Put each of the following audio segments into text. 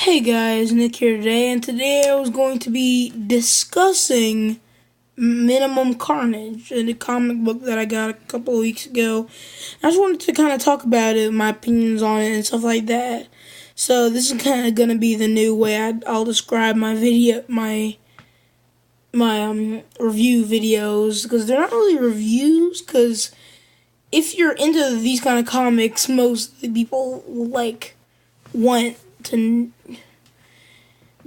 Hey guys, Nick here today, and today I was going to be discussing Minimum Carnage, a comic book that I got a couple of weeks ago. I just wanted to kind of talk about it, my opinions on it, and stuff like that. So this is kind of gonna be the new way I'll describe my review videos, because they're not really reviews. Because if you're into these kind of comics, most of the people want to.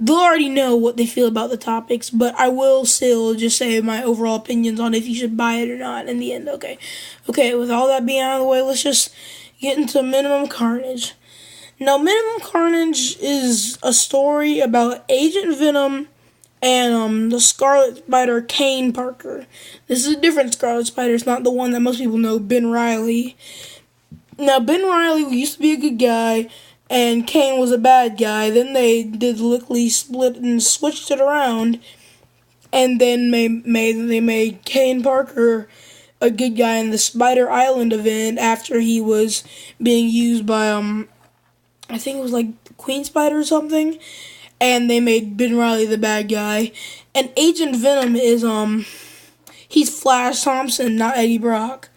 They'll already know what they feel about the topics, but I will still just say my overall opinions on if you should buy it or not in the end, okay? Okay, with all that being out of the way, let's just get into Minimum Carnage. Now, Minimum Carnage is a story about Agent Venom and the Scarlet Spider, Kane Parker. This is a different Scarlet Spider. It's not the one that most people know, Ben Reilly. Now, Ben Reilly used to be a good guy, and Kane was a bad guy. Then they did lickly split and switched it around, and then they made Kane Parker a good guy in the Spider Island event after he was being used by I think it was like Queen Spider or something, and they made Ben Reilly the bad guy. And Agent Venom is he's Flash Thompson, not Eddie Brock.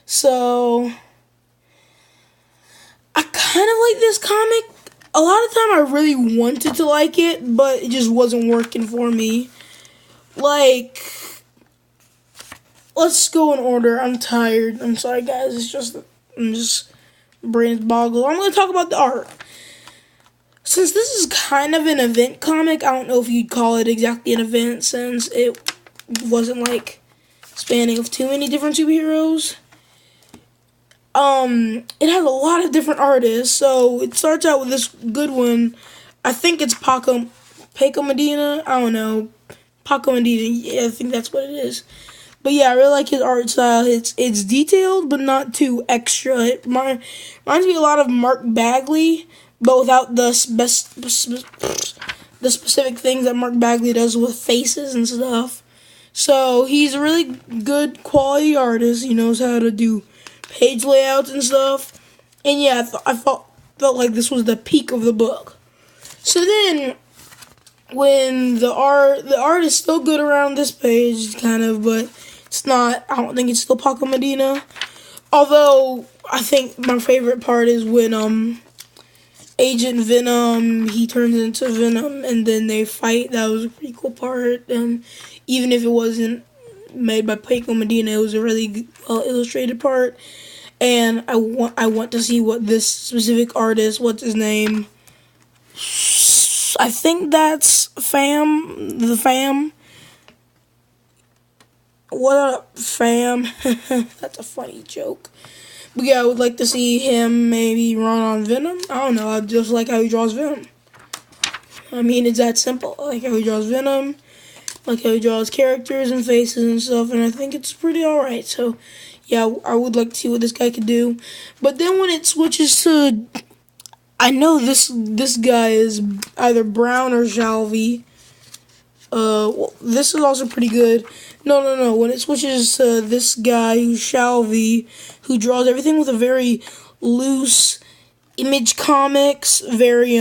So I kind of like this comic. A lot of time I really wanted to like it, but it just wasn't working for me. Like, let's go in order. I'm tired. I'm sorry, guys. I'm just brain's boggled. I'm going to talk about the art. Since this is kind of an event comic, I don't know if you'd call it exactly an event, since it wasn't like spanning of too many different superheroes. It has a lot of different artists, so it starts out with this good one. I think it's Paco Medina. I don't know. Paco Medina. Yeah, I think that's what it is. But yeah, I really like his art style. It's detailed, but not too extra. It reminds me a lot of Mark Bagley, but without the specific things that Mark Bagley does with faces and stuff. So he's a really good quality artist. He knows how to do page layouts and stuff, and yeah, I felt like this was the peak of the book. So then, when the art is still good around this page, kind of, but it's not. I don't think it's still Paco Medina. Although I think my favorite part is when Agent Venom, he turns into Venom, and then they fight. That was a pretty cool part. Even if it wasn't made by Paco Medina, it was a really well illustrated part. And I want to see what this specific artist, what's his name? I think that's the Fam. What up, Fam? That's a funny joke. But yeah, I would like to see him maybe run on Venom. I don't know, I just like how he draws Venom. I mean, it's that simple. I like how he draws Venom, like how he draws characters and faces and stuff, and I think it's pretty alright. So yeah, I would like to see what this guy could do. But then when it switches to, I know this guy is either Brown or Shalvey. Well, this is also pretty good. No. When it switches to this guy who's Shalvey, who draws everything with a very loose Image Comics, very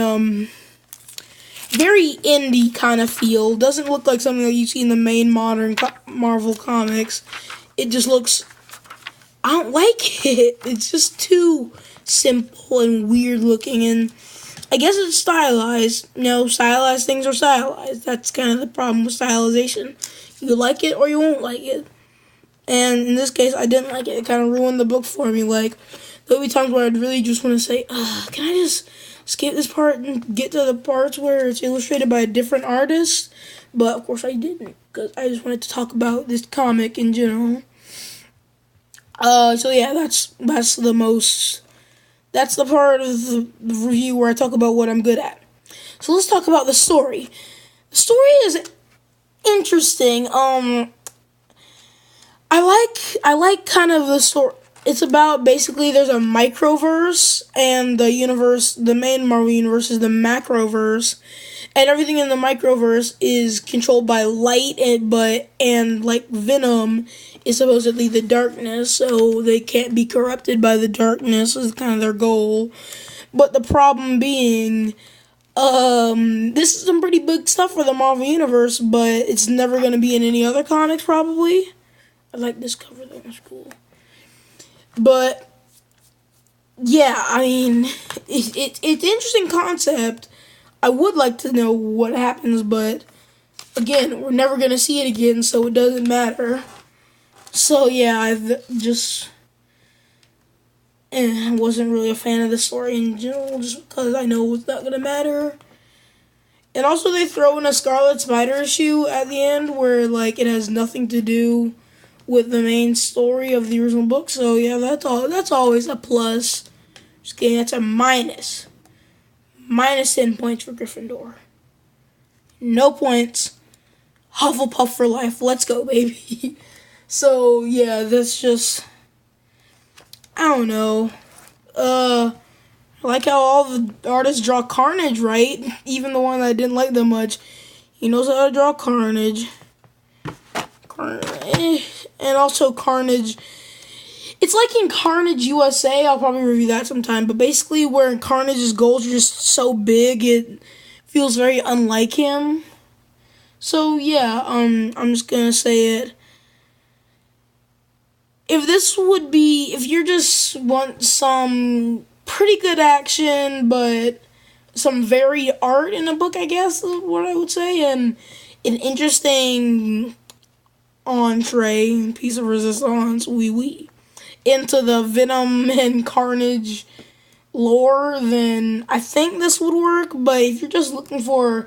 indie kind of feel. Doesn't look like something that you see in the main modern Marvel comics. It just looks, I don't like it. It's just too simple and weird looking, and I guess it's stylized. Stylized things are stylized. That's kind of the problem with stylization. You like it or you won't like it. And in this case, I didn't like it. It kind of ruined the book for me. Like, there'll be times where I'd really just want to say, can I just skip this part and get to the parts where it's illustrated by a different artist? But of course I didn't, because I just wanted to talk about this comic in general. So yeah, that's the part of the review where I talk about what I'm good at. So let's talk about the story. The story is interesting. I like kind of the story. It's about, basically, there's a microverse, and the main Marvel universe is the macroverse, and everything in the microverse is controlled by light, and like Venom is supposedly the darkness, so they can't be corrupted by the darkness is kind of their goal. But the problem being, This is some pretty big stuff for the Marvel Universe, but it's never gonna be in any other comics, probably. I like this cover, though. That's cool. But, yeah, I mean, it's an interesting concept. I would like to know what happens, but, again, we're never gonna see it again, so it doesn't matter. So, yeah, I wasn't really a fan of the story in general, just because I know it's not gonna matter. And also, they throw in a Scarlet Spider issue at the end where, like, it has nothing to do with the main story of the original book. So, yeah, that's always a plus. Just kidding, that's a minus. Minus 10 points for Gryffindor. No points. Hufflepuff for life. Let's go, baby. So, yeah, that's just... I don't know. I like how all the artists draw Carnage right. Even the one that didn't like them much. He knows how to draw Carnage. And also Carnage. It's like in Carnage USA. I'll probably review that sometime. But basically where in Carnage's goals are just so big, it feels very unlike him. So yeah, I'm just gonna say it. If you just want some pretty good action, but some varied art in a book, I guess is what I would say, and an interesting piece of resistance, into the Venom and Carnage lore, then I think this would work. But if you're just looking for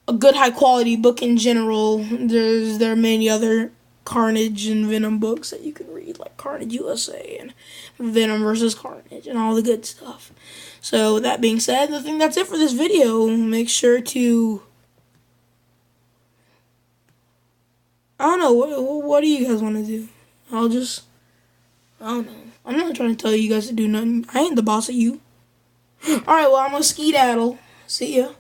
a good high quality book in general, there are many other Carnage and Venom books that you can read, like Carnage USA and Venom versus Carnage and all the good stuff. So with that being said, I think that's it for this video. Make sure to... I don't know, what do you guys want to do? I don't know. I'm not trying to tell you guys to do nothing. I ain't the boss of you. Alright, well, I'm gonna skedaddle. See ya.